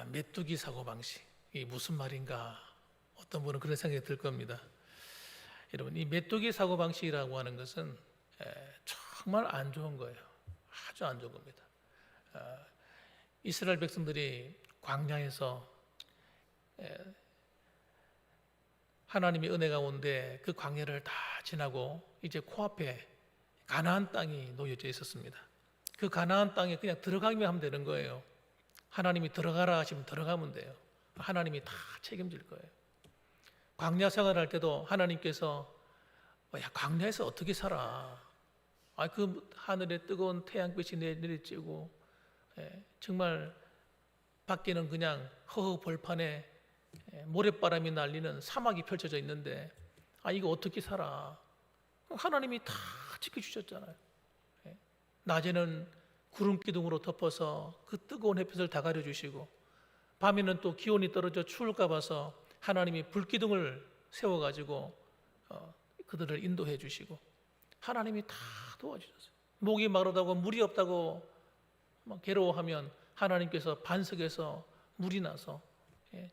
메뚜기 사고방식, 이 무슨 말인가? 어떤 분은 그런 생각이 들 겁니다. 여러분, 이 메뚜기 사고방식이라고 하는 것은 정말 안 좋은 거예요. 아주 안 좋은 겁니다. 이스라엘 백성들이 광야에서 하나님의 은혜 가운데 그 광야를 다 지나고 이제 코앞에 가나안 땅이 놓여져 있었습니다. 그 가나안 땅에 그냥 들어가기만 하면 되는 거예요. 하나님이 들어가라 하시면 들어가면 돼요. 하나님이 다 책임질 거예요. 광야 생활할 때도 하나님께서 야, 광야에서 어떻게 살아? 그 하늘에 뜨거운 태양빛이 내리쬐고 정말 밖에는 그냥 허허 벌판에 모래바람이 날리는 사막이 펼쳐져 있는데 이거 어떻게 살아? 하나님이 다 지켜주셨잖아요. 낮에는 구름 기둥으로 덮어서 그 뜨거운 햇빛을 다 가려주시고 밤에는 또 기온이 떨어져 추울까 봐서 하나님이 불기둥을 세워가지고 그들을 인도해 주시고 하나님이 다 도와주셨어요. 목이 마르다고 물이 없다고 막 괴로워하면 하나님께서 반석에서 물이 나서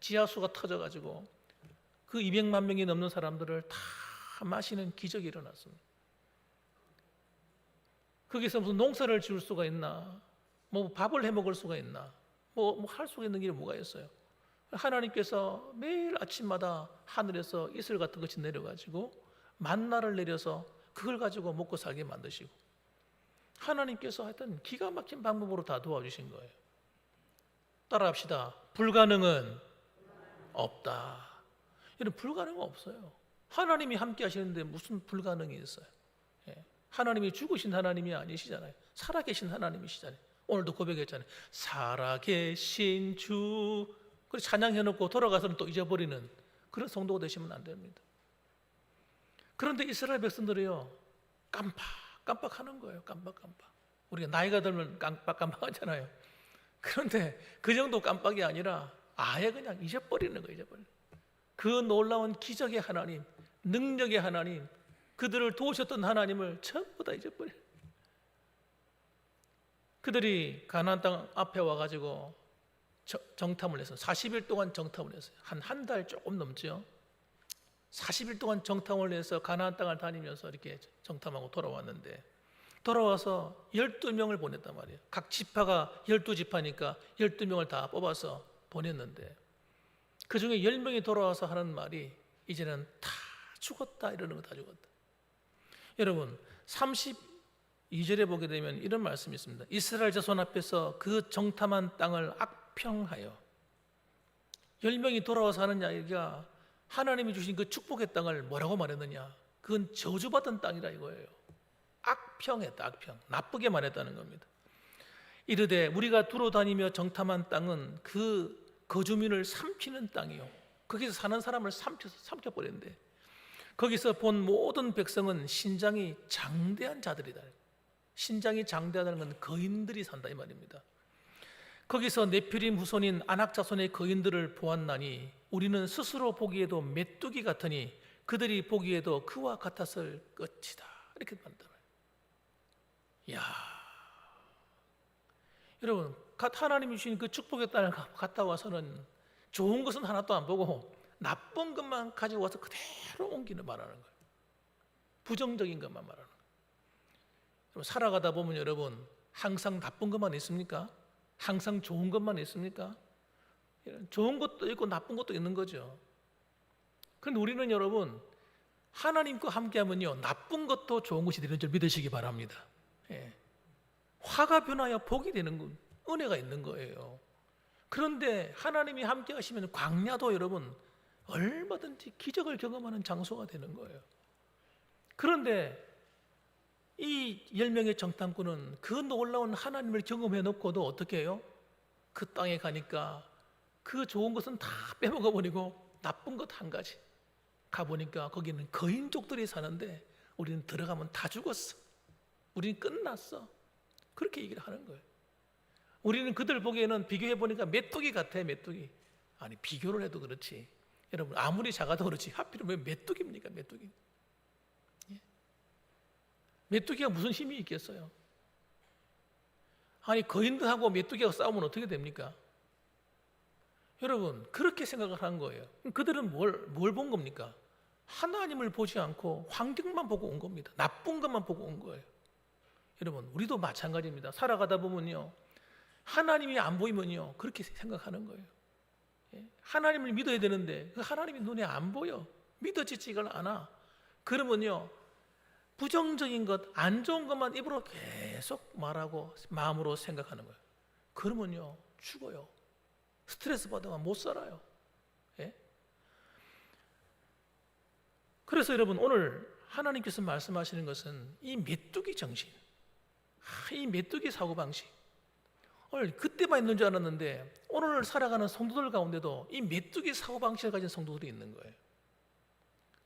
지하수가 터져가지고 그 200만 명이 넘는 사람들을 다 마시는 기적이 일어났습니다. 거기서 무슨 농사를 지을 수가 있나? 뭐 밥을 해 먹을 수가 있나? 뭐 할 수가 있는 길이 뭐가 있어요? 하나님께서 매일 아침마다 하늘에서 이슬 같은 것이 내려가지고 만나를 내려서 그걸 가지고 먹고 살게 만드시고 하나님께서 하여튼 기가 막힌 방법으로 다 도와주신 거예요. 따라합시다. 불가능은 없다. 여러분, 불가능은 없어요. 하나님이 함께 하시는데 무슨 불가능이 있어요? 하나님이 죽으신 하나님이 아니시잖아요. 살아계신 하나님이시잖아요. 오늘도 고백했잖아요. 살아계신 주. 그래서 찬양해놓고 돌아가서는 또 잊어버리는 그런 성도가 되시면 안 됩니다. 그런데 이스라엘 백성들이요, 깜빡하는 거예요. 깜빡. 우리가 나이가 들면 깜빡하잖아요. 그런데 그 정도 깜빡이 아니라 아예 그냥 잊어버리는 거예요. 잊어버리는. 그 놀라운 기적의 하나님, 능력의 하나님, 그들을 도우셨던 하나님을 전부 다 잊어버려요. 그들이 가나안 땅 앞에 와가지고 정탐을 했어요. 40일 동안 정탐을 했어요. 한 달 조금 넘죠. 40일 동안 정탐을 해서 가나안 땅을 다니면서 이렇게 정탐하고 돌아왔는데 돌아와서 12명을 보냈단 말이에요. 각 지파가 12지파니까 12명을 다 뽑아서 보냈는데 그 중에 10명이 돌아와서 하는 말이 이제는 다 죽었다 이러는 거 다 죽었다. 여러분 32절에 보게 되면 이런 말씀이 있습니다. 이스라엘 자손 앞에서 그 정탐한 땅을 악평하여 10명이 돌아와서 하는 이야기가 하나님이 주신 그 축복의 땅을 뭐라고 말했느냐? 그건 저주받은 땅이라 이거예요. 악평했다. 악평. 나쁘게 말했다는 겁니다. 이르되 우리가 두루 다니며 정탐한 땅은 그 거주민을 삼키는 땅이요. 거기서 사는 사람을 삼켜버렸는데 거기서 본 모든 백성은 신장이 장대한 자들이다. 신장이 장대하다는 건 거인들이 산다 이 말입니다. 거기서 네피림 후손인 아낙 자손의 거인들을 보았나니 우리는 스스로 보기에도 메뚜기 같으니 그들이 보기에도 그와 같았을 것이다. 이렇게 말한다. 이야, 여러분, 하나님이 주신 그 축복의 땅을 갔다 와서는 좋은 것은 하나도 안 보고 나쁜 것만 가지고 와서 그대로 옮기는 말하는 거예요. 부정적인 것만 말하는 거예요. 살아가다 보면 여러분 항상 나쁜 것만 있습니까? 항상 좋은 것만 있습니까? 좋은 것도 있고 나쁜 것도 있는 거죠. 그런데 우리는 여러분 하나님과 함께하면요 나쁜 것도 좋은 것이 되는 줄 믿으시기 바랍니다. 화가 변하여 복이 되는 건 은혜가 있는 거예요. 그런데 하나님이 함께 하시면 광야도 여러분 얼마든지 기적을 경험하는 장소가 되는 거예요. 그런데 이 10명의 정탐꾼은 그 놀라운 하나님을 경험해 놓고도 어떻게 해요? 그 땅에 가니까 그 좋은 것은 다 빼먹어 버리고 나쁜 것 한 가지 가보니까 거기는 거인족들이 사는데 우리는 들어가면 다 죽었어. 우리는 끝났어. 그렇게 얘기를 하는 거예요. 우리는 그들 보기에는 비교해 보니까 메뚜기 같아. 메뚜기. 아니 비교를 해도 그렇지 여러분 아무리 작아도 그렇지 하필이면 왜 메뚜기입니까? 메뚜기. 메뚜기가 무슨 힘이 있겠어요? 아니 거인들하고 메뚜기가 싸우면 어떻게 됩니까? 여러분 그렇게 생각을 한 거예요. 그들은 뭘 본 겁니까? 하나님을 보지 않고 환경만 보고 온 겁니다. 나쁜 것만 보고 온 거예요. 여러분 우리도 마찬가지입니다. 살아가다 보면요, 하나님이 안 보이면요 그렇게 생각하는 거예요. 하나님을 믿어야 되는데 그 하나님이 눈에 안 보여, 믿어지지가 않아. 그러면요 부정적인 것, 안 좋은 것만 입으로 계속 말하고 마음으로 생각하는 거예요. 그러면요 죽어요. 스트레스 받으면 못 살아요. 예? 그래서 여러분 오늘 하나님께서 말씀하시는 것은 이 메뚜기 정신, 이 메뚜기 사고방식, 오늘 그때만 있는 줄 알았는데 오늘 살아가는 성도들 가운데도 이 메뚜기 사고방식을 가진 성도들이 있는 거예요.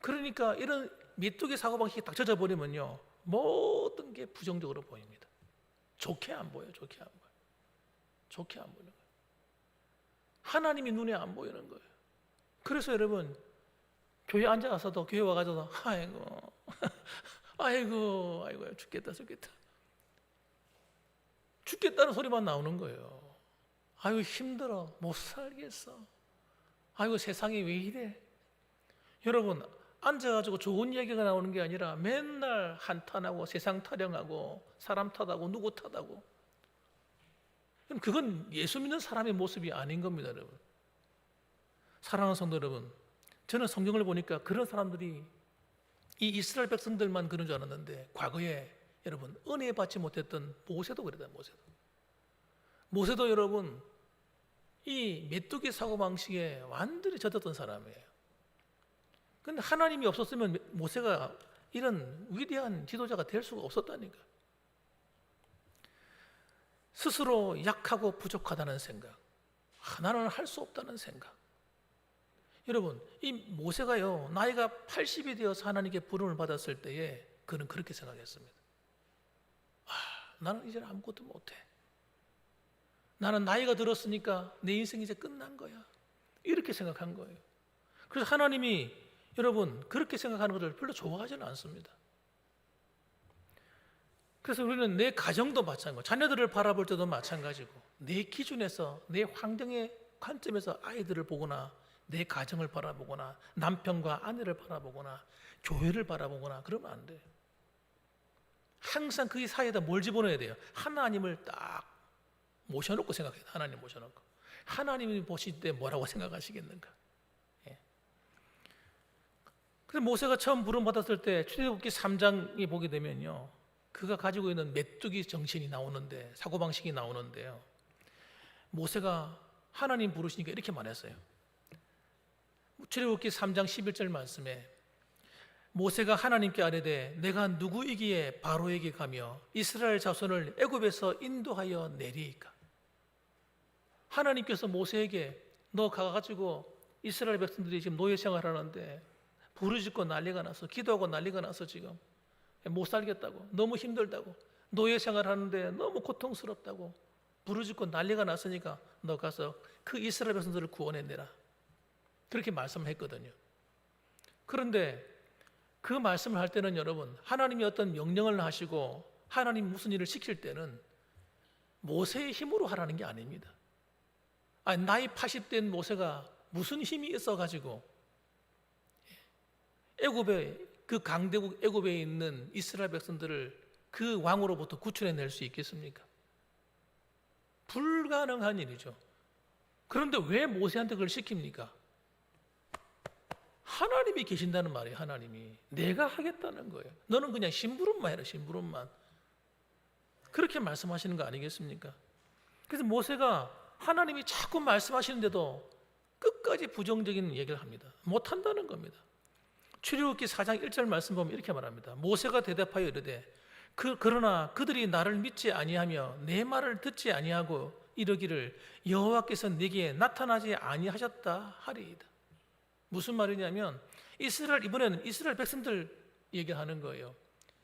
그러니까 이런 메뚜기 사고방식이 딱 젖어버리면요 모든 게 부정적으로 보입니다. 좋게 안 보여요. 좋게 안 보여요. 좋게 안 보이는 거예요. 하나님이 눈에 안 보이는 거예요. 그래서 여러분 교회 앉아가서도, 교회 와가지고도 아이고 아이고 아이고 죽겠다 죽겠다는 소리만 나오는 거예요. 아이고 힘들어, 못 살겠어, 아이고 세상이 왜 이래. 여러분 앉아가지고 좋은 얘기가 나오는 게 아니라 맨날 한탄하고 세상 타령하고 사람 탓하고 누구 탓하고, 그럼 그건 예수 믿는 사람의 모습이 아닌 겁니다. 여러분, 사랑하는 성도 여러분, 저는 성경을 보니까 그런 사람들이 이 이스라엘 백성들만 그런 줄 알았는데 과거에 여러분 은혜 받지 못했던 모세도 그랬다. 모세도 여러분 이 메뚜기 사고방식에 완전히 젖었던 사람이에요. 그런데 하나님이 없었으면 모세가 이런 위대한 지도자가 될 수가 없었다니까. 스스로 약하고 부족하다는 생각, 하나는 할 수 없다는 생각. 여러분 이 모세가요 나이가 80이 되어서 하나님께 부름을 받았을 때에 그는 그렇게 생각했습니다. 나는 이제 아무것도 못해. 나는 나이가 들었으니까 내 인생이 이제 끝난 거야. 이렇게 생각한 거예요. 그래서 하나님이 여러분 그렇게 생각하는 것을 별로 좋아하지는 않습니다. 그래서 우리는 내 가정도 마찬가지고 자녀들을 바라볼 때도 마찬가지고 내 기준에서, 내 환경의 관점에서 아이들을 보거나 내 가정을 바라보거나 남편과 아내를 바라보거나 교회를 바라보거나 그러면 안 돼요. 항상 그 사이에다 뭘 집어넣어야 돼요? 하나님을 딱 모셔놓고 생각해요. 하나님 모셔놓고. 하나님이 보실 때 뭐라고 생각하시겠는가? 예. 그래서 모세가 처음 부름 받았을 때 출애굽기 3장에 보게 되면요, 그가 가지고 있는 메뚜기 정신이 나오는데, 사고방식이 나오는데요, 모세가 하나님 부르시니까 이렇게 말했어요. 출애굽기 3장 11절 말씀에 모세가 하나님께 아뢰되 내가 누구이기에 바로에게 가며 이스라엘 자손을 애굽에서 인도하여 내리이까. 하나님께서 모세에게 너 가가지고 이스라엘 백성들이 지금 노예 생활하는데 부르짖고 난리가 나서, 기도하고 난리가 나서 지금 못 살겠다고, 너무 힘들다고, 노예 생활하는데 너무 고통스럽다고 부르짖고 난리가 났으니까 너 가서 그 이스라엘 백성들을 구원해내라, 그렇게 말씀했거든요. 그런데 그 말씀을 할 때는 여러분 하나님이 어떤 명령을 하시고 하나님 무슨 일을 시킬 때는 모세의 힘으로 하라는 게 아닙니다. 아니, 나이 80된 모세가 무슨 힘이 있어가지고 애굽에, 그 강대국 애굽에 있는 이스라엘 백성들을 그 왕으로부터 구출해낼 수 있겠습니까? 불가능한 일이죠. 그런데 왜 모세한테 그걸 시킵니까? 하나님이 계신다는 말이에요. 하나님이 내가 하겠다는 거예요. 너는 그냥 심부름만 해라, 심부름만. 그렇게 말씀하시는 거 아니겠습니까? 그래서 모세가 하나님이 자꾸 말씀하시는데도 끝까지 부정적인 얘기를 합니다. 못한다는 겁니다. 출애굽기 4장 1절 말씀 보면 이렇게 말합니다. 모세가 대답하여 이르되 그러나 그들이 나를 믿지 아니하며 내 말을 듣지 아니하고 이르기를 여호와께서 내게 나타나지 아니하셨다 하리이다. 무슨 말이냐면 이번에는 이스라엘 백성들 얘기하는 거예요.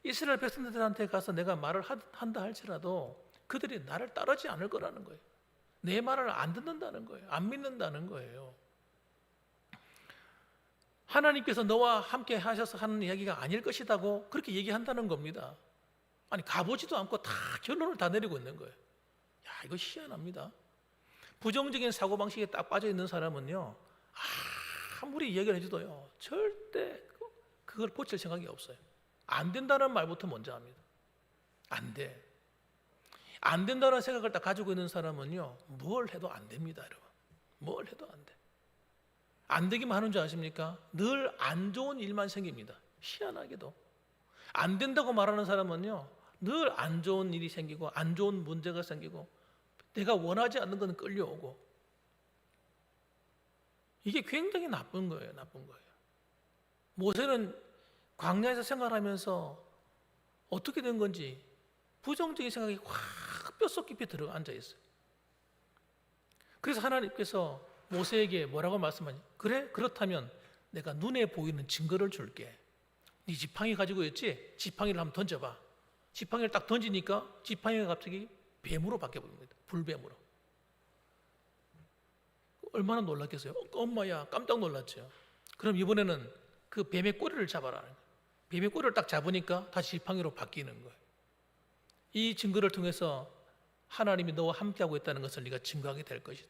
이스라엘 백성들한테 가서 내가 말을 한다 할지라도 그들이 나를 따르지 않을 거라는 거예요. 내 말을 안 듣는다는 거예요. 안 믿는다는 거예요. 하나님께서 너와 함께 하셔서 하는 이야기가 아닐 것이라고 그렇게 얘기한다는 겁니다. 아니, 가보지도 않고 다 결론을 다 내리고 있는 거예요. 야, 이거 희한합니다. 부정적인 사고방식에 딱 빠져 있는 사람은요, 아무리 얘기를 해줘도요, 절대 그걸 고칠 생각이 없어요. 안 된다는 말부터 먼저 합니다. 안 돼. 안 된다는 생각을 딱 가지고 있는 사람은요, 뭘 해도 안 됩니다, 여러분. 뭘 해도 안 돼. 안 되기만 하는 줄 아십니까? 늘 안 좋은 일만 생깁니다. 희한하게도. 안 된다고 말하는 사람은요, 늘 안 좋은 일이 생기고 안 좋은 문제가 생기고 내가 원하지 않는 건 끌려오고, 이게 굉장히 나쁜 거예요. 나쁜 거예요. 모세는 광야에서 생활하면서 어떻게 된 건지 부정적인 생각이 확 뼛속 깊이 들어 앉아 있어요. 그래서 하나님께서 모세에게 뭐라고 말씀하냐? 그래? 그렇다면 내가 눈에 보이는 증거를 줄게. 네 지팡이 가지고 있지? 지팡이를 한번 던져봐. 지팡이를 딱 던지니까 지팡이가 갑자기 뱀으로 바뀌어버립니다. 불뱀으로. 얼마나 놀랐겠어요? 엄마야, 깜짝 놀랐죠. 그럼 이번에는 그 뱀의 꼬리를 잡아라. 뱀의 꼬리를 딱 잡으니까 다시 지팡이로 바뀌는 거예요. 이 증거를 통해서 하나님이 너와 함께하고 있다는 것을 네가 증거하게 될 것이다.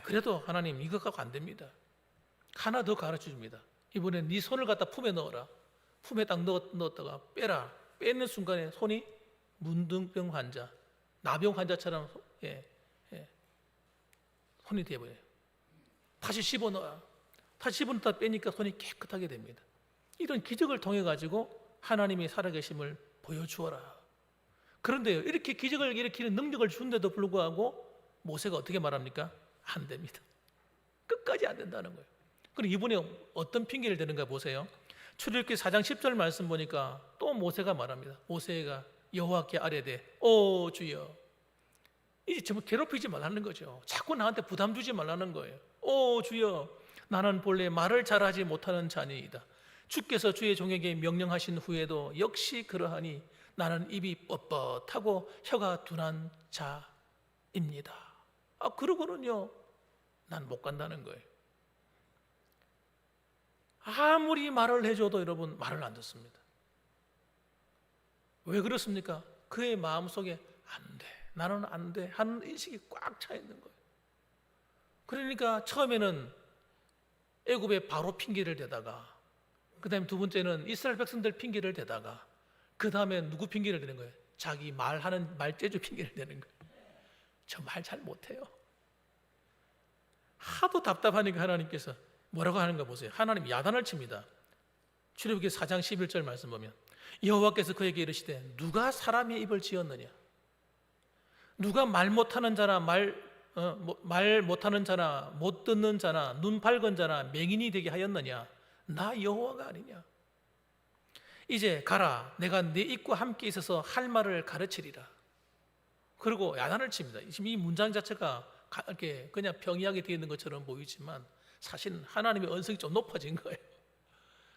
그래도 하나님 이것 갖고 안 됩니다. 하나 더 가르쳐 줍니다. 이번엔 네 손을 갖다 품에 넣어라. 품에 딱 넣었다가 빼라. 빼는 순간에 손이 문둥병 환자, 나병 환자처럼 손이 되어버려요. 다시 집어넣어라. 다시 집어넣다 빼니까 손이 깨끗하게 됩니다. 이런 기적을 통해 가지고 하나님의 살아계심을 보여주어라. 그런데요, 이렇게 기적을 일으키는 능력을 준데도 불구하고 모세가 어떻게 말합니까? 안 됩니다. 끝까지 안 된다는 거예요. 그럼 이번에 어떤 핑계를 대는가 보세요. 출애굽기 4장 10절 말씀 보니까 또 모세가 말합니다. 모세가 여호와께 아뢰되 오 주여, 이제 정말 괴롭히지 말라는 거죠. 자꾸 나한테 부담 주지 말라는 거예요. 오 주여, 나는 본래 말을 잘하지 못하는 자니이다. 주께서 주의 종에게 명령하신 후에도 역시 그러하니 나는 입이 뻣뻣하고 혀가 둔한 자입니다. 그러고는요, 난 못 간다는 거예요. 아무리 말을 해줘도 여러분 말을 안 듣습니다. 왜 그렇습니까? 그의 마음속에 안 돼, 나는 안 돼 하는 인식이 꽉 차 있는 거예요. 그러니까 처음에는 애굽의 바로 핑계를 대다가, 그 다음에 두 번째는 이스라엘 백성들 핑계를 대다가, 그 다음에 누구 핑계를 대는 거예요? 자기 말하는 말재주 핑계를 대는 거예요. 저 말 잘 못해요. 하도 답답하니까 하나님께서 뭐라고 하는가 보세요. 하나님 야단을 칩니다. 출애굽기 4장 11절 말씀 보면 여호와께서 그에게 이르시되 누가 사람의 입을 지었느냐? 누가 말 못하는 자나 말 못하는 자나 못 듣는 자나 눈 밝은 자나 맹인이 되게 하였느냐? 나 여호와가 아니냐? 이제 가라, 내가 네 입과 함께 있어서 할 말을 가르치리라. 그리고 야단을 칩니다. 지금 이 문장 자체가 이렇게 그냥 평이하게 되어 있는 것처럼 보이지만 사실은 하나님의 언성이 좀 높아진 거예요.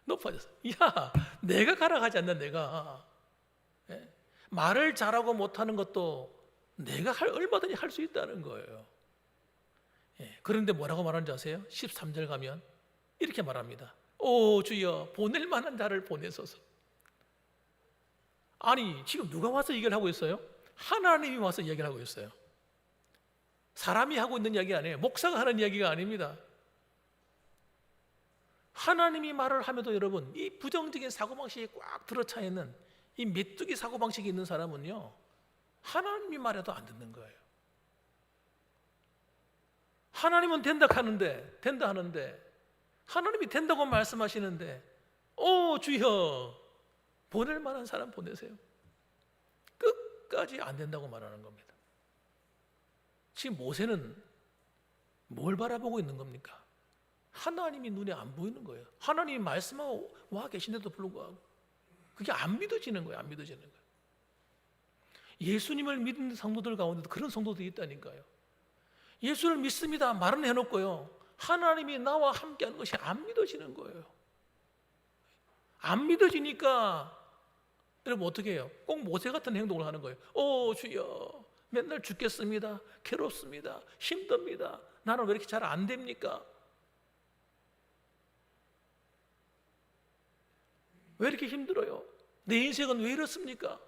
높아졌어. 야, 내가 가라 하지 않나? 내가 말을 잘하고 못하는 것도 내가 얼마든지 할 수 있다는 거예요. 그런데 뭐라고 말하는지 아세요? 13절 가면 이렇게 말합니다. 오 주여, 보낼 만한 자를 보내소서. 아니, 지금 누가 와서 얘기를 하고 있어요? 하나님이 와서 얘기를 하고 있어요. 사람이 하고 있는 이야기 아니에요. 목사가 하는 이야기가 아닙니다. 하나님이 말을 하면도 여러분, 이 부정적인 사고방식이 꽉 들어차 있는 이 메뚜기 사고방식이 있는 사람은요, 하나님이 말해도 안 듣는 거예요. 하나님은 된다 하는데 하나님이 된다고 말씀하시는데 오 주여, 보낼 만한 사람 보내세요. 끝까지 안 된다고 말하는 겁니다. 지금 모세는 뭘 바라보고 있는 겁니까? 하나님이 눈에 안 보이는 거예요. 하나님이 말씀하고 와 계신데도 불구하고 그게 안 믿어지는 거예요. 안 믿어지는 거예요. 예수님을 믿는 성도들 가운데도 그런 성도들이 있다니까요. 예수를 믿습니다 말은 해놓고요, 하나님이 나와 함께하는 것이 안 믿어지는 거예요. 안 믿어지니까 여러분 어떻게 해요? 꼭 모세 같은 행동을 하는 거예요. 오 주여, 맨날 죽겠습니다, 괴롭습니다, 힘듭니다, 나는 왜 이렇게 잘 안 됩니까? 왜 이렇게 힘들어요? 내 인생은 왜 이렇습니까?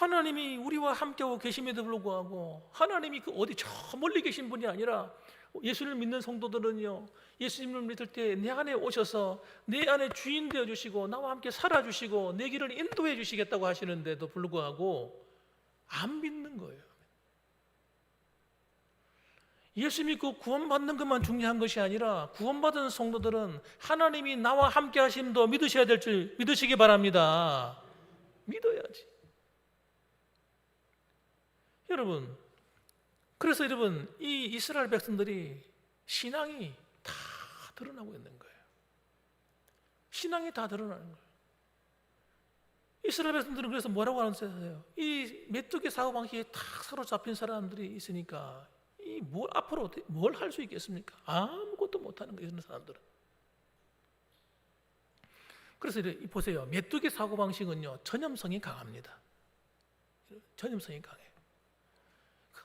하나님이 우리와 함께하고 계심에도 불구하고 하나님이 그 어디 저 멀리 계신 분이 아니라 예수를 믿는 성도들은요, 예수님을 믿을 때 내 안에 오셔서 내 안에 주인 되어 주시고 나와 함께 살아주시고 내 길을 인도해 주시겠다고 하시는데도 불구하고 안 믿는 거예요. 예수 믿고 구원받는 것만 중요한 것이 아니라 구원받은 성도들은 하나님이 나와 함께 하심도 믿으셔야 될 줄 믿으시기 바랍니다. 믿어야지. 여러분, 그래서 여러분, 이 이스라엘 백성들이 신앙이 다 드러나고 있는 거예요. 신앙이 다 드러나는 거예요. 이스라엘 백성들은 그래서 뭐라고 하는 거예요? 이 메뚜기 사고방식에 탁 사로잡힌 사람들이 있으니까 앞으로 뭘 할 수 있겠습니까? 아무것도 못하는 거예요, 이런 사람들은. 그래서 보세요. 메뚜기 사고방식은요, 전염성이 강합니다. 전염성이 강해요.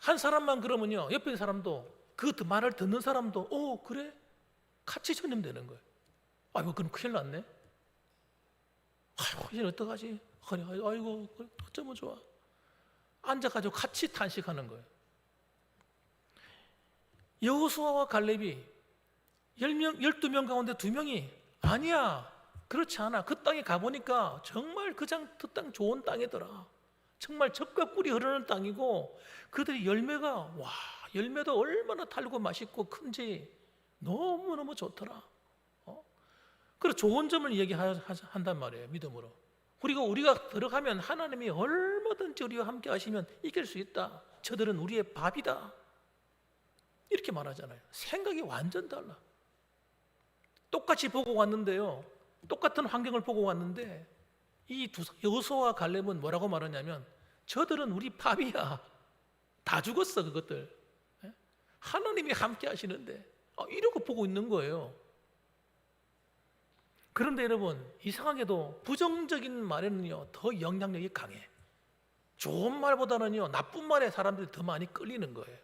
한 사람만 그러면요, 옆에 사람도 그 말을 듣는 사람도 그래? 같이 전염되는 거예요. 아이고, 그럼 큰일 났네. 아이고, 이제 어떡하지? 아이고, 어쩌면 좋아. 앉아가지고 같이 탄식하는 거예요. 여호수아와 갈렙이 12명 가운데 2명이 아니야, 그렇지 않아. 그 땅에 가보니까 정말 그 땅 좋은 땅이더라. 정말 젖과 꿀이 흐르는 땅이고 그들이 열매도 얼마나 달고 맛있고 큰지 너무너무 좋더라. 그래서 좋은 점을 얘기한단 말이에요, 믿음으로. 우리가 들어가면 하나님이 얼마든지 우리와 함께 하시면 이길 수 있다. 저들은 우리의 밥이다. 이렇게 말하잖아요. 생각이 완전 달라. 똑같이 보고 왔는데요, 똑같은 환경을 보고 왔는데 이 여호수아와 갈렙은 뭐라고 말하냐면 저들은 우리 밥이야. 다 죽었어, 그것들. 하나님이 함께 하시는데 이러고 보고 있는 거예요. 그런데 여러분, 이상하게도 부정적인 말에는요 더 영향력이 강해. 좋은 말보다는요 나쁜 말에 사람들이 더 많이 끌리는 거예요.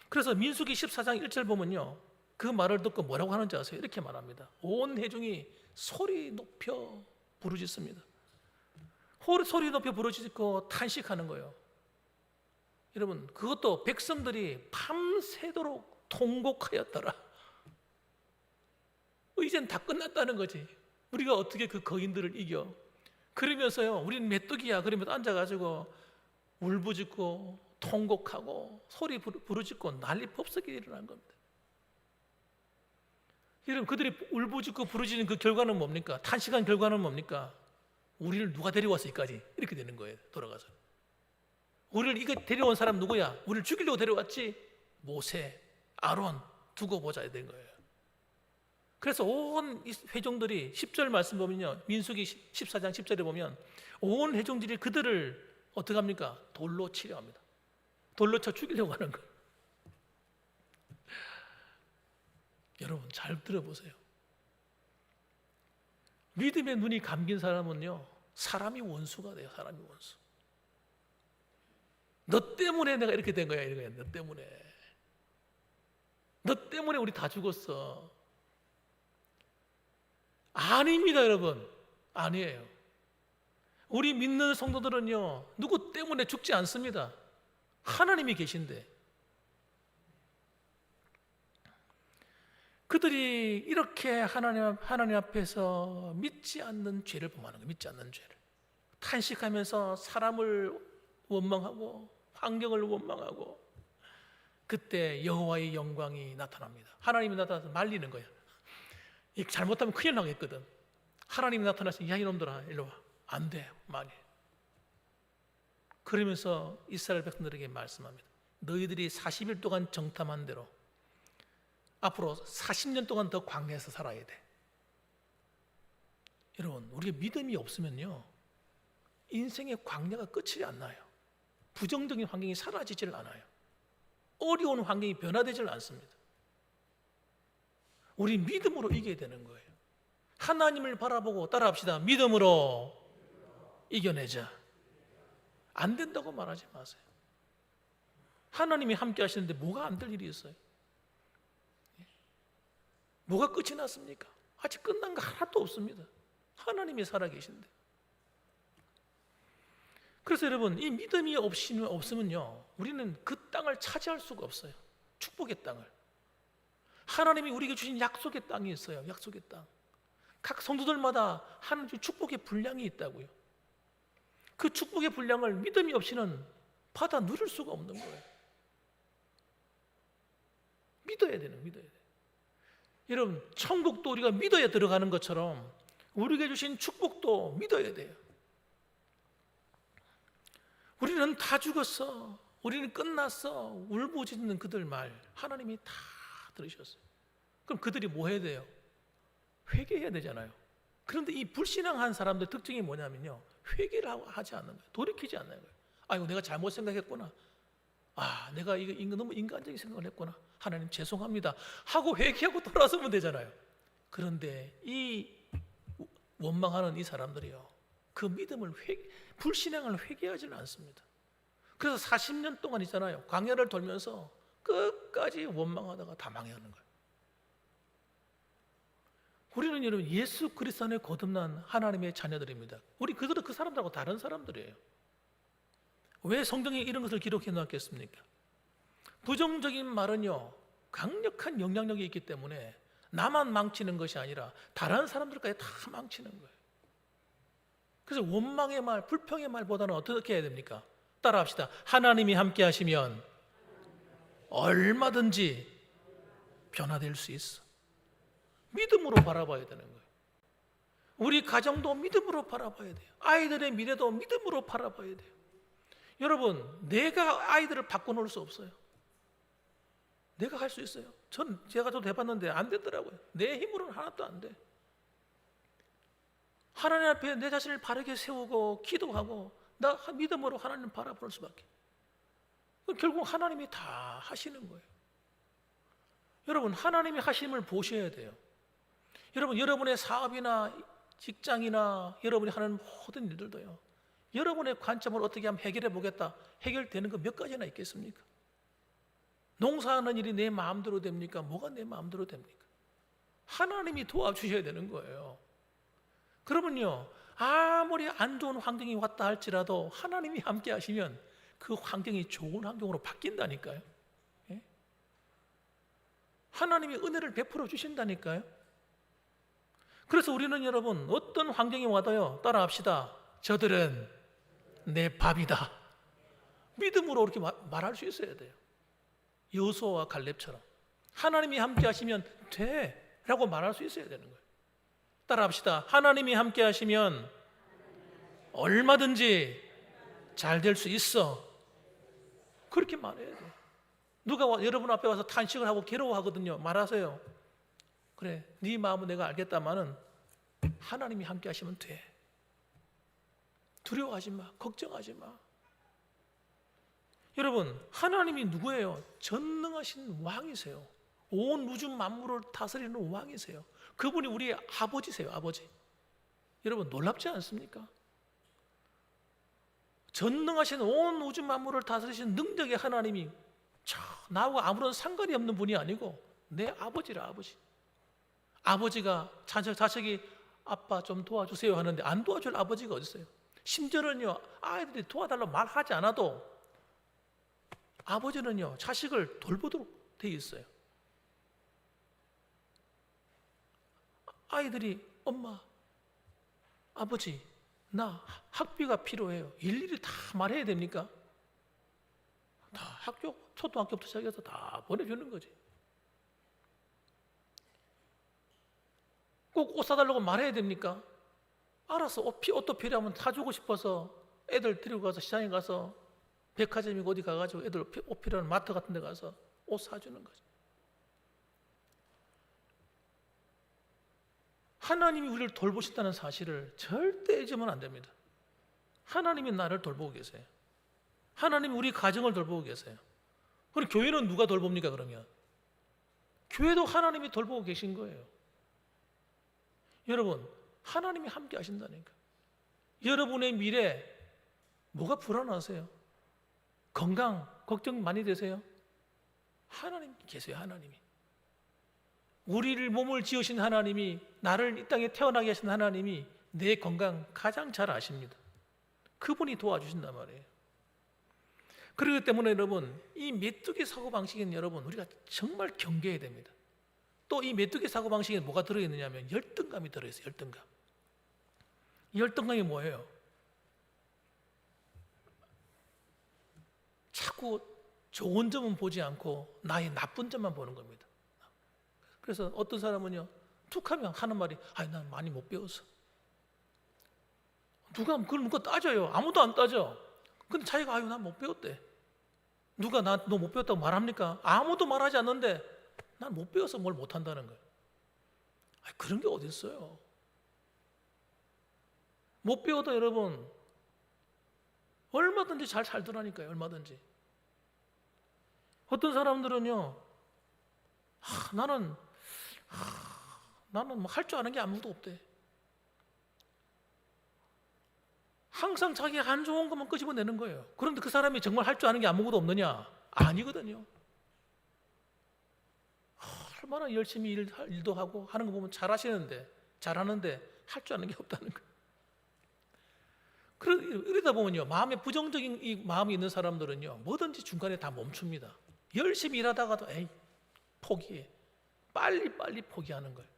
그래서 민수기 14장 1절 보면요, 그 말을 듣고 뭐라고 하는지 아세요? 이렇게 말합니다. 온 회중이 소리 높여 부르짖습니다. 소리 높여 부르짖고 탄식하는 거예요. 여러분, 그것도 백성들이 밤새도록 통곡하였더라. 이젠 다 끝났다는 거지. 우리가 어떻게 그 거인들을 이겨? 그러면서요, 우리는 메뚜기야 그러면서 앉아가지고 울부짖고 통곡하고 소리 부르짖고 난리 법석이 일어난 겁니다. 여러분, 그들이 울부짖고 부르짖는 그 결과는 뭡니까? 탄식한 결과는 뭡니까? 우리를 누가 데려와서 여기까지 이렇게 되는 거예요. 돌아가서 우리를 이거 데려온 사람 누구야? 우리를 죽이려고 데려왔지? 모세, 아론 두고 보자 된 거예요. 그래서 온 회중들이 10절 말씀 보면요, 민수기 14장 10절에 보면 온 회중들이 그들을 어떻게 합니까? 돌로 치려 합니다. 돌로 쳐 죽이려고 하는 거예요. 여러분, 잘 들어보세요. 믿음의 눈이 감긴 사람은요, 사람이 원수가 돼요. 사람이 원수. 너 때문에 내가 이렇게 된 거야. 이거야. 너 때문에 우리 다 죽었어. 아닙니다, 여러분. 아니에요. 우리 믿는 성도들은요, 누구 때문에 죽지 않습니다. 하나님이 계신데. 그들이 이렇게 하나님 앞에서 믿지 않는 죄를 범하는 거예요. 믿지 않는 죄를. 탄식하면서 사람을 원망하고 환경을 원망하고, 그때 여호와의 영광이 나타납니다. 하나님이 나타나서 말리는 거예요. 잘못하면 큰일 나겠거든. 하나님이 나타나서 야, 이놈들아 일로 와. 안 돼, 말이. 그러면서 이스라엘 백성들에게 말씀합니다. 너희들이 40일 동안 정탐한 대로 앞으로 40년 동안 더 광야에서 살아야 돼. 여러분, 우리가 믿음이 없으면요, 인생의 광야가 끝이 안 나요. 부정적인 환경이 사라지질 않아요. 어려운 환경이 변화되질 않습니다. 우리 믿음으로 이겨야 되는 거예요. 하나님을 바라보고 따라합시다. 믿음으로 이겨내자. 안 된다고 말하지 마세요. 하나님이 함께 하시는데 뭐가 안 될 일이 있어요? 뭐가 끝이 났습니까? 아직 끝난 거 하나도 없습니다. 하나님이 살아계신데. 그래서 여러분, 이 믿음이 없으면요, 우리는 그 땅을 차지할 수가 없어요. 축복의 땅을. 하나님이 우리에게 주신 약속의 땅이 있어요. 약속의 땅. 각 성도들마다 하나님 축복의 분량이 있다고요. 그 축복의 분량을 믿음이 없이는 받아 누릴 수가 없는 거예요. 믿어야 돼요. 여러분, 천국도 우리가 믿어야 들어가는 것처럼 우리에게 주신 축복도 믿어야 돼요. 우리는 다 죽었어, 우리는 끝났어, 울부짖는 그들 말 하나님이 다 들으셨어요. 그럼 그들이 뭐 해야 돼요? 회개해야 되잖아요. 그런데 이 불신앙한 사람들의 특징이 뭐냐면요, 회개를 하지 않는 거예요. 돌이키지 않는 거예요. 아이고, 내가 잘못 생각했구나. 내가 이거 너무 인간적인 생각을 했구나. 하나님 죄송합니다 하고 회개하고 돌아서면 되잖아요. 그런데 이 원망하는 이 사람들이요, 그 믿음을 불신앙을 회개하지는 않습니다. 그래서 40년 동안 있잖아요, 광야를 돌면서 끝까지 원망하다가 다 망해가는 거예요. 우리는 여러분 예수 그리스도 안에 거듭난 하나님의 자녀들입니다. 우리 그들은 그 사람들하고 다른 사람들이에요. 왜 성경에 이런 것을 기록해 놓았겠습니까? 부정적인 말은요, 강력한 영향력이 있기 때문에 나만 망치는 것이 아니라 다른 사람들까지 다 망치는 거예요. 그래서 원망의 말, 불평의 말보다는 어떻게 해야 됩니까? 따라합시다. 하나님이 함께 하시면 얼마든지 변화될 수 있어. 믿음으로 바라봐야 되는 거예요. 우리 가정도 믿음으로 바라봐야 돼요. 아이들의 미래도 믿음으로 바라봐야 돼요. 여러분, 내가 아이들을 바꿔놓을 수 없어요. 내가 할 수 있어요. 제가 좀 해봤는데 안 되더라고요. 내 힘으로는 하나도 안 돼. 하나님 앞에 내 자신을 바르게 세우고 기도하고 나 믿음으로 하나님 바라볼 수밖에. 결국 하나님이 다 하시는 거예요. 여러분, 하나님이 하심을 보셔야 돼요. 여러분, 여러분의 사업이나 직장이나 여러분이 하는 모든 일들도요, 여러분의 관점을 어떻게 하면 해결해 보겠다, 해결되는 거 몇 가지나 있겠습니까? 농사하는 일이 내 마음대로 됩니까? 뭐가 내 마음대로 됩니까? 하나님이 도와주셔야 되는 거예요. 그러면요, 아무리 안 좋은 환경이 왔다 할지라도 하나님이 함께 하시면 그 환경이 좋은 환경으로 바뀐다니까요. 예? 하나님이 은혜를 베풀어 주신다니까요. 그래서 우리는 여러분, 어떤 환경이 와도요, 따라합시다. 저들은 내 밥이다. 믿음으로 그렇게 말할 수 있어야 돼요. 여호수아와 갈렙처럼 하나님이 함께 하시면 돼 라고 말할 수 있어야 되는 거예요. 따라합시다. 하나님이 함께 하시면 얼마든지 잘 될 수 있어. 그렇게 말해야 돼요. 누가 여러분 앞에 와서 탄식을 하고 괴로워하거든요. 말하세요. 그래, 네 마음은 내가 알겠다마는 하나님이 함께 하시면 돼. 두려워하지 마. 걱정하지 마. 여러분, 하나님이 누구예요? 전능하신 왕이세요. 온 우주 만물을 다스리는 왕이세요. 그분이 우리의 아버지세요. 아버지. 여러분, 놀랍지 않습니까? 전능하신 온 우주 만물을 다스리신 능력의 하나님이 나하고 아무런 상관이 없는 분이 아니고 내 아버지라. 아버지. 아버지가 자식이 아빠 좀 도와주세요 하는데 안 도와줄 아버지가 어디 있어요? 심지어는요, 아이들이 도와달라고 말하지 않아도 아버지는요, 자식을 돌보도록 돼 있어요. 아이들이 엄마, 아버지, 나 학비가 필요해요. 일일이 다 말해야 됩니까? 다 초등학교부터 시작해서 다 보내주는 거지. 꼭 옷 사달라고 말해야 됩니까? 알았어, 옷도 필요하면 사주고 싶어서 애들 데리고 가서 시장에 가서 백화점이고 어디 가가지고 애들 옷 필요한 마트 같은 데 가서 옷 사주는 거죠. 하나님이 우리를 돌보신다는 사실을 절대 잊으면 안 됩니다. 하나님이 나를 돌보고 계세요. 하나님이 우리 가정을 돌보고 계세요. 그럼 교회는 누가 돌봅니까 그러면? 교회도 하나님이 돌보고 계신 거예요. 여러분, 하나님이 함께 하신다니까. 여러분의 미래 뭐가 불안하세요? 건강 걱정 많이 되세요? 하나님 계세요. 하나님이. 우리를 몸을 지으신 하나님이, 나를 이 땅에 태어나게 하신 하나님이 내 건강 가장 잘 아십니다. 그분이 도와주신단 말이에요. 그렇기 때문에 여러분, 이 메뚜기 사고방식은 여러분 우리가 정말 경계해야 됩니다. 또 이 메뚜기 사고방식에 뭐가 들어있느냐면 열등감이 들어있어요. 열등감. 이 열등감이 뭐예요? 자꾸 좋은 점은 보지 않고 나의 나쁜 점만 보는 겁니다. 그래서 어떤 사람은요, 툭 하면 하는 말이, 아니 난 많이 못 배웠어. 누가 따져요? 아무도 안 따져. 근데 자기가 아유 난 못 배웠대. 누가 나 너 못 배웠다고 말합니까? 아무도 말하지 않는데 난 못 배워서 뭘 못한다는 거예요. 아니, 그런 게 어디 있어요? 못 배워도 여러분 얼마든지 잘 살더라니까요. 얼마든지. 어떤 사람들은요, 나는 뭐 할 줄 아는 게 아무도 없대. 항상 자기가 안 좋은 것만 끄집어내는 거예요. 그런데 그 사람이 정말 할 줄 아는 게 아무것도 없느냐? 아니거든요. 얼마나 열심히 일도 하고 하는 거 보면 잘하는데 할 줄 아는 게 없다는 거예요. 이러다 보면요, 마음에 부정적인 이 마음이 있는 사람들은요, 뭐든지 중간에 다 멈춥니다. 열심히 일하다가도 에이 포기해. 빨리 포기하는 거예요.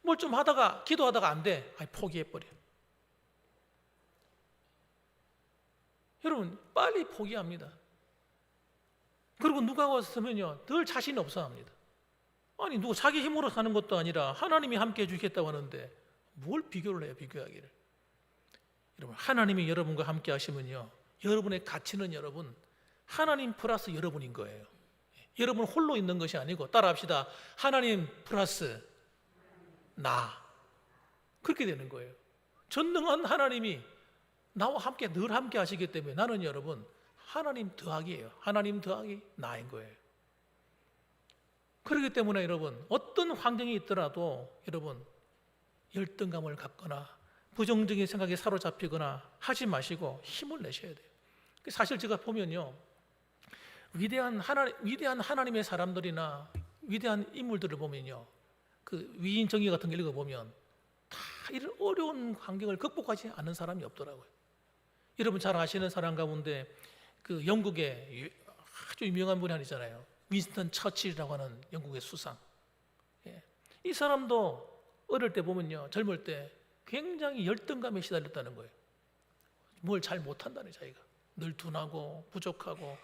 뭘 좀 하다가 기도하다가 안 돼. 아이 포기해버려. 여러분 빨리 포기합니다. 그리고 누가 왔으면요 늘 자신이 없어 합니다. 아니 누가 자기 힘으로 사는 것도 아니라 하나님이 함께 해주겠다고 하는데 뭘 비교를 해요. 비교하기를. 여러분 하나님이 여러분과 함께 하시면요 여러분의 가치는 여러분 하나님 플러스 여러분인 거예요. 여러분 홀로 있는 것이 아니고 따라합시다. 하나님 플러스 나. 그렇게 되는 거예요. 전능한 하나님이 나와 함께 늘 함께 하시기 때문에 나는 여러분 하나님 더하기예요. 하나님 더하기 나인 거예요. 그렇기 때문에 여러분 어떤 환경이 있더라도 여러분 열등감을 갖거나 부정적인 생각에 사로잡히거나 하지 마시고 힘을 내셔야 돼요. 사실 제가 보면요 위대한 하나님의 사람들이나 위대한 인물들을 보면요 그 위인 정의 같은 걸 읽어보면 다 이런 어려운 환경을 극복하지 않은 사람이 없더라고요. 여러분 잘 아시는 사람 가운데 그 영국의 아주 유명한 분이 있잖아요. 윈스턴 처칠이라고 하는 영국의 수상. 이 사람도 어릴 때 보면요 젊을 때 굉장히 열등감에 시달렸다는 거예요. 뭘 잘 못한다는 자기가 늘 둔하고 부족하고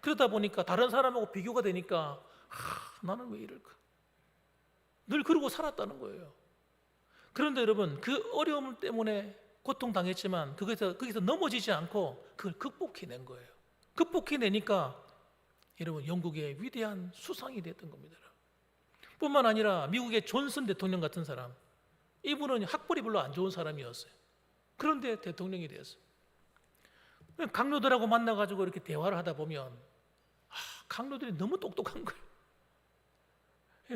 그러다 보니까 다른 사람하고 비교가 되니까 나는 왜 이럴까 늘 그러고 살았다는 거예요. 그런데 여러분 그 어려움 때문에 고통당했지만 거기서 넘어지지 않고 그걸 극복해낸 거예요. 극복해내니까 여러분 영국의 위대한 수상이 됐던 겁니다. 뿐만 아니라 미국의 존슨 대통령 같은 사람, 이분은 학벌이 별로 안 좋은 사람이었어요. 그런데 대통령이 되었어요. 강로들하고 만나가지고 이렇게 대화를 하다 보면 강로들이 너무 똑똑한 거예요.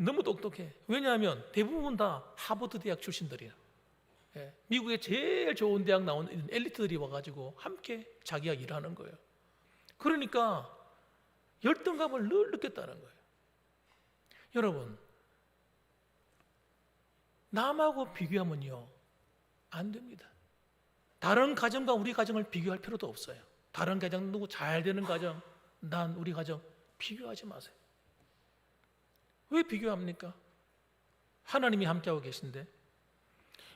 너무 똑똑해. 왜냐하면 대부분 다 하버드 대학 출신들이야. 미국의 제일 좋은 대학 나온 엘리트들이 와가지고 함께 자기가 일하는 거예요. 그러니까 열등감을 늘 느꼈다는 거예요. 여러분 남하고 비교하면요 안 됩니다. 다른 가정과 우리 가정을 비교할 필요도 없어요. 다른 가정 누구 잘 되는 가정, 난 우리 가정 비교하지 마세요. 왜 비교합니까? 하나님이 함께하고 계신데.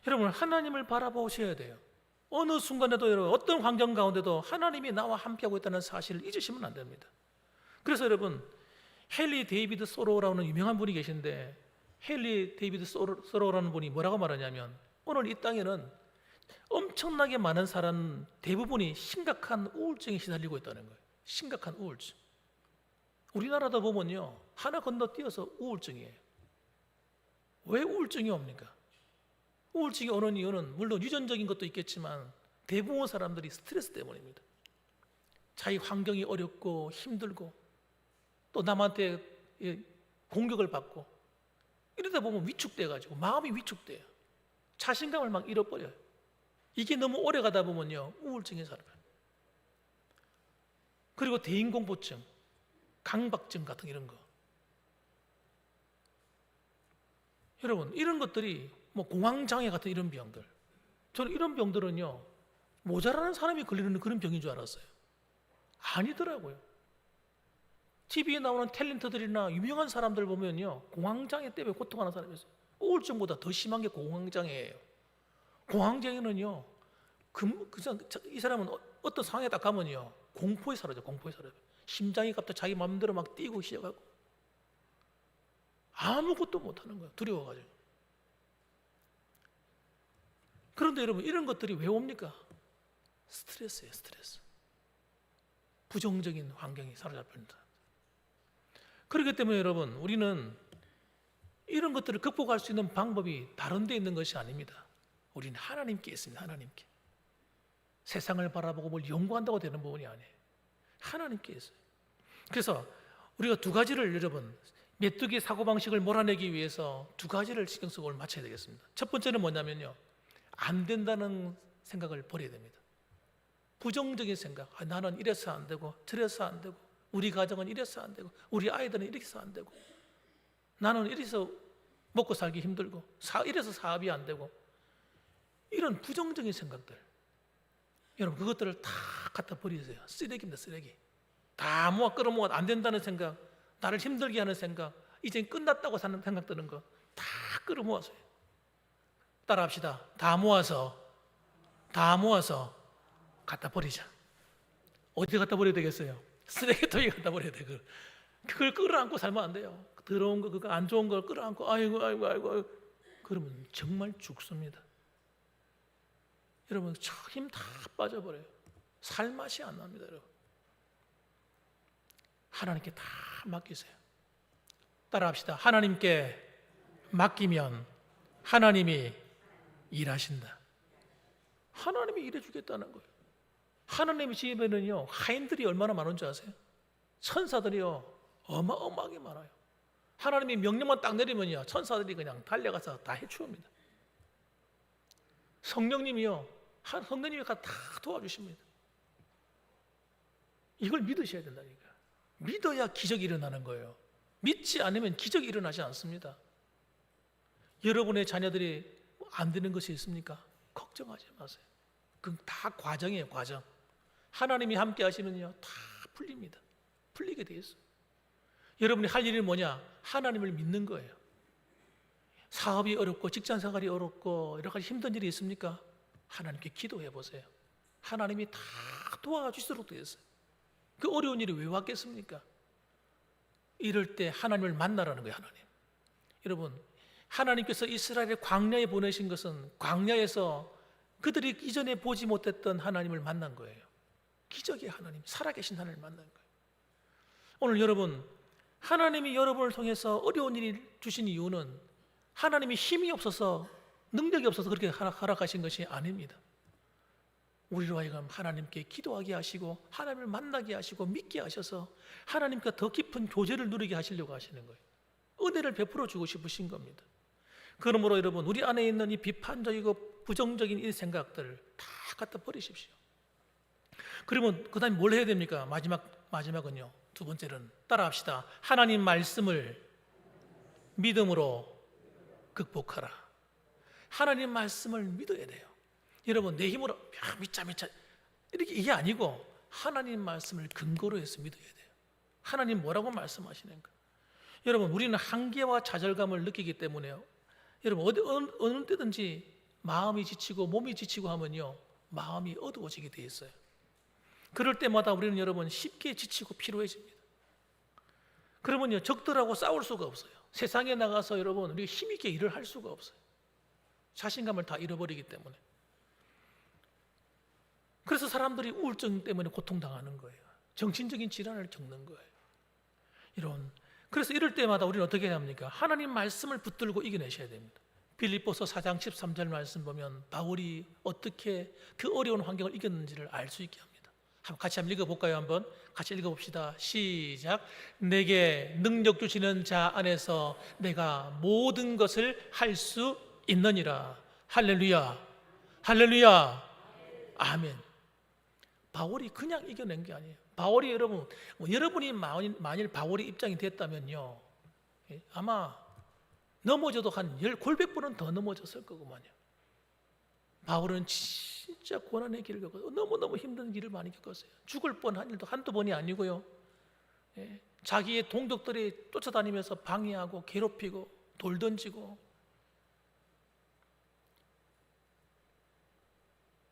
여러분 하나님을 바라보셔야 돼요. 어느 순간에도 여러분 어떤 환경 가운데도 하나님이 나와 함께하고 있다는 사실을 잊으시면 안 됩니다. 그래서 여러분 헨리 데이비드 소로우라는 유명한 분이 계신데 헨리 데이비드 소로우라는 분이 뭐라고 말하냐면 오늘 이 땅에는 엄청나게 많은 사람 대부분이 심각한 우울증에 시달리고 있다는 거예요. 심각한 우울증. 우리나라도 보면요 하나 건너뛰어서 우울증이에요. 왜 우울증이 옵니까? 우울증이 오는 이유는 물론 유전적인 것도 있겠지만 대부분 사람들이 스트레스 때문입니다. 자기 환경이 어렵고 힘들고 또 남한테 공격을 받고 이러다 보면 위축돼가지고 마음이 위축돼요. 자신감을 막 잃어버려요. 이게 너무 오래 가다 보면요 우울증에 살아요. 그리고 대인공포증, 강박증 같은 이런 거. 여러분 이런 것들이 뭐 공황장애 같은 이런 병들, 저는 이런 병들은요 모자라는 사람이 걸리는 그런 병인 줄 알았어요. 아니더라고요. TV에 나오는 탤런트들이나 유명한 사람들 보면요, 공황장애 때문에 고통하는 사람이 있어요. 우울증보다 더 심한 게 공황장애예요. 공황장애는요, 이 사람은 어떤 상황에 딱 가면요, 공포에 사라져, 공포에 사라져. 심장이 갑자기 자기 마음대로 막 뛰고 시작하고 아무것도 못하는 거예요. 두려워가지고. 그런데 여러분, 이런 것들이 왜 옵니까? 스트레스예요, 스트레스. 부정적인 환경이 사로잡힌다. 그렇기 때문에 여러분, 우리는 이런 것들을 극복할 수 있는 방법이 다른 데 있는 것이 아닙니다. 우리는 하나님께 있습니다. 하나님께. 세상을 바라보고 뭘 연구한다고 되는 부분이 아니에요. 하나님께 있어요. 그래서 우리가 두 가지를 여러분, 메뚜기 사고방식을 몰아내기 위해서 두 가지를 신경 쓰고 맞춰야 되겠습니다. 첫 번째는 뭐냐면요, 안 된다는 생각을 버려야 됩니다. 부정적인 생각, 나는 이래서 안 되고 저래서 안 되고 우리 가정은 이래서 안 되고 우리 아이들은 이래서 안 되고 나는 이래서 먹고 살기 힘들고 이래서 사업이 안 되고, 이런 부정적인 생각들, 여러분 그것들을 다 갖다 버리세요. 쓰레기입니다, 쓰레기. 다 모아 끌어모아. 안 된다는 생각, 나를 힘들게 하는 생각, 이제 끝났다고 사는 생각 드는 거 다 끌어모아서요. 따라합시다. 다 모아서 갖다 버리자. 어디 갖다 버려야 되겠어요? 쓰레기통에 갖다 버려야 돼. 그걸 끌어안고 살면 안 돼요. 더러운 거, 그거 안 좋은 걸 끌어안고 아이고 그러면 정말 죽습니다. 여러분, 힘 다 빠져버려요. 살 맛이 안 납니다, 여러분. 하나님께 다 맡기세요. 따라합시다. 하나님께 맡기면 하나님이 일하신다. 하나님이 일해주겠다는 거예요. 하나님의 집에는요, 하인들이 얼마나 많은 줄 아세요? 천사들이요, 어마어마하게 많아요. 하나님이 명령만 딱 내리면요, 천사들이 그냥 달려가서 다 해치웁니다. 성령님이 다 도와주십니다. 이걸 믿으셔야 된다니까. 믿어야 기적이 일어나는 거예요. 믿지 않으면 기적이 일어나지 않습니다. 여러분의 자녀들이 안 되는 것이 있습니까? 걱정하지 마세요. 그건 다 과정이에요, 과정. 하나님이 함께 하시면요, 다 풀립니다. 풀리게 돼 있어요. 여러분이 할 일이 뭐냐? 하나님을 믿는 거예요. 사업이 어렵고 직장 생활이 어렵고 여러 가지 힘든 일이 있습니까? 하나님께 기도해 보세요. 하나님이 다 도와주시도록 되어 있어요. 그 어려운 일이 왜 왔겠습니까? 이럴 때 하나님을 만나라는 거예요, 하나님. 여러분, 하나님께서 이스라엘을 광야에 보내신 것은 광야에서 그들이 이전에 보지 못했던 하나님을 만난 거예요. 기적의 하나님, 살아계신 하나님을 만난 거예요. 오늘 여러분, 하나님이 여러분을 통해서 어려운 일을 주신 이유는 하나님이 힘이 없어서, 능력이 없어서 그렇게 허락하신 것이 아닙니다. 우리로 하여금 하나님께 기도하게 하시고 하나님을 만나게 하시고 믿게 하셔서 하나님과 더 깊은 교제를 누리게 하시려고 하시는 거예요. 은혜를 베풀어 주고 싶으신 겁니다. 그러므로 여러분, 우리 안에 있는 이 비판적이고 부정적인 이 생각들을 다 갖다 버리십시오. 그러면 그 다음에 뭘 해야 됩니까? 마지막은요, 두 번째는 따라합시다. 하나님 말씀을 믿음으로 극복하라. 하나님 말씀을 믿어야 돼요. 여러분, 내 힘으로 믿자 이게 아니고 하나님 말씀을 근거로 해서 믿어야 돼요. 하나님 뭐라고 말씀하시는가? 여러분, 우리는 한계와 좌절감을 느끼기 때문에요, 여러분 어느 때든지 마음이 지치고 몸이 지치고 하면요, 마음이 어두워지게 돼 있어요. 그럴 때마다 우리는 여러분 쉽게 지치고 피로해집니다. 그러면요, 적들하고 싸울 수가 없어요. 세상에 나가서 여러분 우리 힘있게 일을 할 수가 없어요. 자신감을 다 잃어버리기 때문에. 그래서 사람들이 우울증 때문에 고통당하는 거예요. 정신적인 질환을 겪는 거예요. 그래서 이럴 때마다 우리는 어떻게 해야 합니까? 하나님 말씀을 붙들고 이겨내셔야 됩니다. 빌립보서 4장 13절 말씀 보면 바울이 어떻게 그 어려운 환경을 이겼는지를 알 수 있게 합니다. 같이 한번 읽어볼까요? 한번 같이 읽어봅시다. 시작. 내게 능력 주시는 자 안에서 내가 모든 것을 할 수 있느니라. 할렐루야, 할렐루야, 아멘. 바울이 그냥 이겨낸 게 아니에요. 바울이 여러분이 만일 바울의 입장이 됐다면요, 아마 넘어져도 한 10, 골백 번은 더 넘어졌을 거구만요. 바울은 진짜 고난의 길을 겪었어요. 너무너무 힘든 길을 많이 겪었어요. 죽을 뻔한 일도 한두 번이 아니고요. 예, 자기의 동족들이 쫓아다니면서 방해하고 괴롭히고 돌 던지고,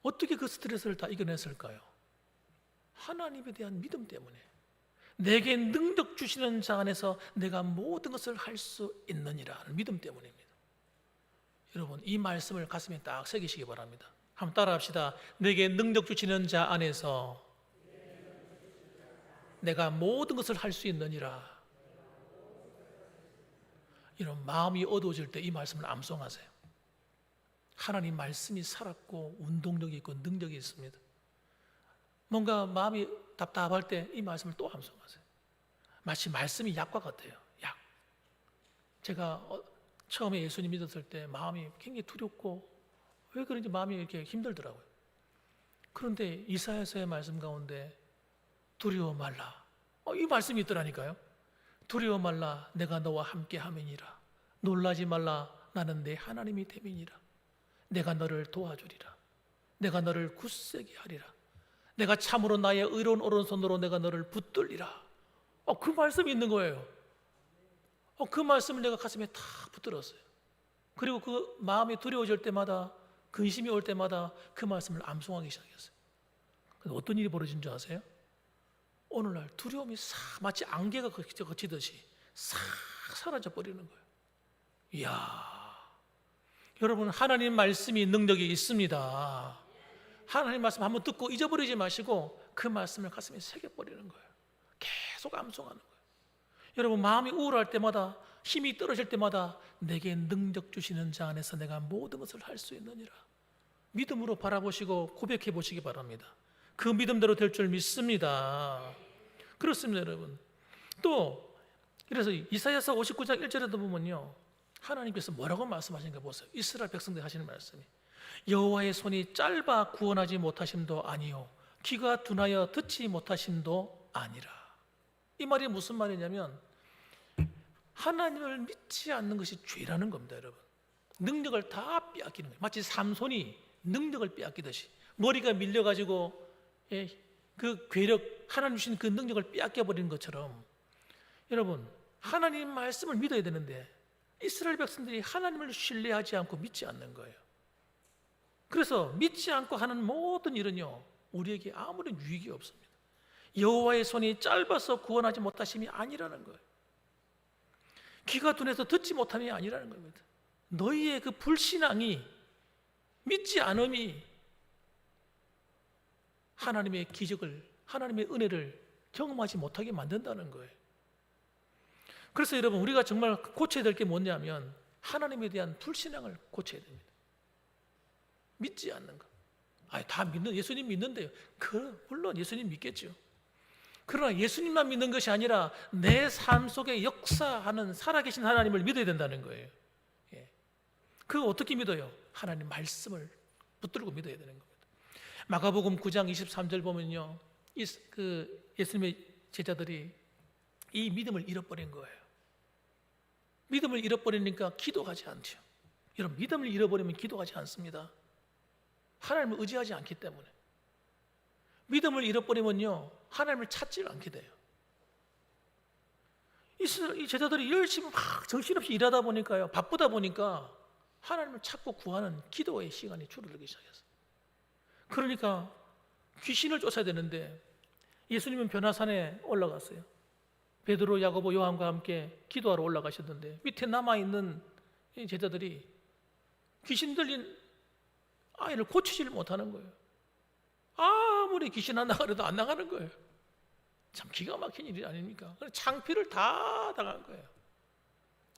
어떻게 그 스트레스를 다 이겨냈을까요? 하나님에 대한 믿음 때문에. 내게 능력 주시는 자 안에서 내가 모든 것을 할 수 있느니라는 믿음 때문입니다. 여러분, 이 말씀을 가슴에 딱 새기시기 바랍니다. 한번 따라합시다. 내게 능력 주시는 자 안에서 내가 모든 것을 할 수 있느니라. 이런 마음이 어두워질 때 이 말씀을 암송하세요. 하나님 말씀이 살았고 운동력이 있고 능력이 있습니다. 뭔가 마음이 답답할 때 이 말씀을 또 암송하세요. 마치 말씀이 약과 같아요. 약. 제가 처음에 예수님 믿었을 때 마음이 굉장히 두렵고 왜 그런지 마음이 이렇게 힘들더라고요. 그런데 이사야서의 말씀 가운데 두려워 말라. 이 말씀이 있더라니까요. 두려워 말라, 내가 너와 함께 함이니라. 놀라지 말라, 나는 내 하나님이 됨이니라. 내가 너를 도와주리라. 내가 너를 굳세게 하리라. 내가 참으로 나의 의로운 오른손으로 내가 너를 붙들리라. 그 말씀이 있는 거예요. 그 말씀을 내가 가슴에 다 붙들었어요. 그리고 그 마음이 두려워질 때마다, 근심이 올 때마다 그 말씀을 암송하기 시작했어요. 근데 어떤 일이 벌어진 줄 아세요? 오늘날 두려움이 마치 안개가 거치듯이 싹 사라져 버리는 거예요. 이야, 여러분, 하나님 말씀이 능력이 있습니다. 하나님 말씀 한번 듣고 잊어버리지 마시고 그 말씀을 가슴에 새겨버리는 거예요. 계속 암송하는 거예요. 여러분, 마음이 우울할 때마다, 힘이 떨어질 때마다 내게 능력 주시는 자 안에서 내가 모든 것을 할 수 있느니라. 믿음으로 바라보시고 고백해 보시기 바랍니다. 그 믿음대로 될 줄 믿습니다. 그렇습니다, 여러분. 또 그래서 이사야서 59장 1절에도 보면요, 하나님께서 뭐라고 말씀하시는가 보세요. 이스라엘 백성들 하시는 말씀이 여호와의 손이 짧아 구원하지 못하심도 아니요 귀가 둔하여 듣지 못하심도 아니라. 이 말이 무슨 말이냐면 하나님을 믿지 않는 것이 죄라는 겁니다, 여러분. 능력을 다 빼앗기는 거예요. 마치 삼손이 능력을 빼앗기듯이 머리가 밀려가지고 그 괴력, 하나님 주신 그 능력을 빼앗겨 버리는 것처럼, 여러분, 하나님 말씀을 믿어야 되는데 이스라엘 백성들이 하나님을 신뢰하지 않고 믿지 않는 거예요. 그래서 믿지 않고 하는 모든 일은요, 우리에게 아무런 유익이 없습니다. 여호와의 손이 짧아서 구원하지 못하심이 아니라는 거예요. 귀가 둔해서 듣지 못함이 아니라는 겁니다. 너희의 그 불신앙이, 믿지 않음이 하나님의 기적을, 하나님의 은혜를 경험하지 못하게 만든다는 거예요. 그래서 여러분, 우리가 정말 고쳐야 될 게 뭐냐면 하나님에 대한 불신앙을 고쳐야 됩니다. 믿지 않는 것. 다 믿는, 예수님 믿는데요. 물론 예수님 믿겠죠. 그러나 예수님만 믿는 것이 아니라 내 삶 속에 역사하는 살아계신 하나님을 믿어야 된다는 거예요. 그거 어떻게 믿어요? 하나님 말씀을 붙들고 믿어야 되는 겁니다. 마가복음 9장 23절 보면요, 예수님의 제자들이 이 믿음을 잃어버린 거예요. 믿음을 잃어버리니까 기도하지 않죠. 여러분, 믿음을 잃어버리면 기도하지 않습니다. 하나님을 의지하지 않기 때문에. 믿음을 잃어버리면요, 하나님을 찾지 않게 돼요. 이 제자들이 열심히 막 정신없이 일하다 보니까요, 바쁘다 보니까 하나님을 찾고 구하는 기도의 시간이 줄어들기 시작했어요. 그러니까 귀신을 쫓아야 되는데 예수님은 변화산에 올라갔어요. 베드로, 야고보, 요한과 함께 기도하러 올라가셨는데 밑에 남아있는 제자들이 귀신 들린 아이를 고치지를 못하는 거예요. 아무리 귀신 안 나가려도 안 나가는 거예요. 참 기가 막힌 일이 아닙니까? 창피를 다 당한 거예요.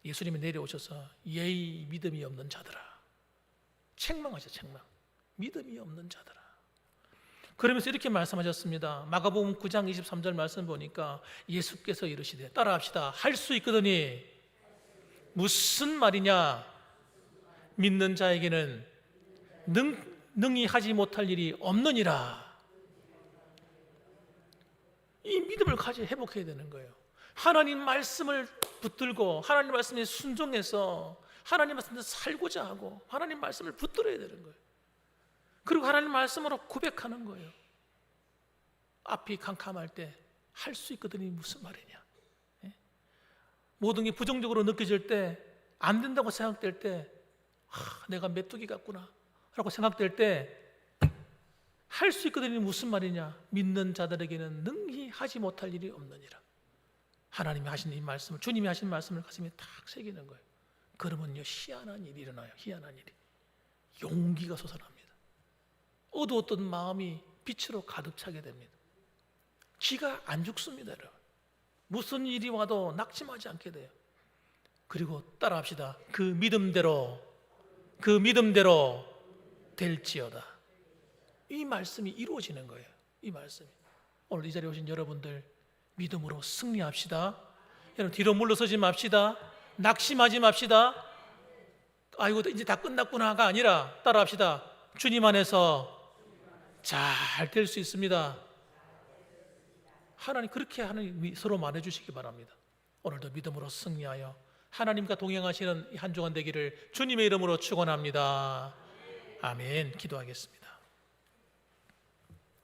예수님이 내려오셔서 예의 믿음이 없는 자들아, 책망하셔. 책망. 믿음이 없는 자들아. 그러면서 이렇게 말씀하셨습니다. 마가복음 9장 23절 말씀 보니까 예수께서 이르시되, 따라합시다. 할 수 있거든이. 무슨 말이냐? 믿는 자에게는 능히 하지 못할 일이 없느니라. 이 믿음을 회복해야 되는 거예요. 하나님 말씀을 붙들고 하나님 말씀에 순종해서 하나님 말씀에 살고자 하고 하나님 말씀을 붙들어야 되는 거예요. 그리고 하나님 말씀으로 고백하는 거예요. 앞이 캄캄할 때 할 수 있거든이 무슨 말이냐. 모든 게 부정적으로 느껴질 때, 안 된다고 생각될 때, 내가 메뚜기 같구나 라고 생각될 때 할 수 있거든이 무슨 말이냐. 믿는 자들에게는 능히 하지 못할 일이 없느니라. 하나님이 하신 이 말씀을, 주님이 하신 말씀을 가슴에 탁 새기는 거예요. 그러면요, 희한한 일이 일어나요. 희한한 일이. 용기가 솟아납니다. 어두웠던 마음이 빛으로 가득 차게 됩니다. 기가 안 죽습니다, 여러분. 무슨 일이 와도 낙심하지 않게 돼요. 그리고 따라합시다. 그 믿음대로 될지어다. 이 말씀이 이루어지는 거예요. 이 말씀이. 오늘 이 자리에 오신 여러분들, 믿음으로 승리합시다. 여러분, 뒤로 물러서지 맙시다. 낙심하지 맙시다. 아이고 이제 다 끝났구나가 아니라 따라합시다. 주님 안에서 잘 될 수 있습니다. 하나님 그렇게 하나님 서로 말해주시기 바랍니다. 오늘도 믿음으로 승리하여 하나님과 동행하시는 한 주간 되기를 주님의 이름으로 축원합니다. 아멘. 기도하겠습니다.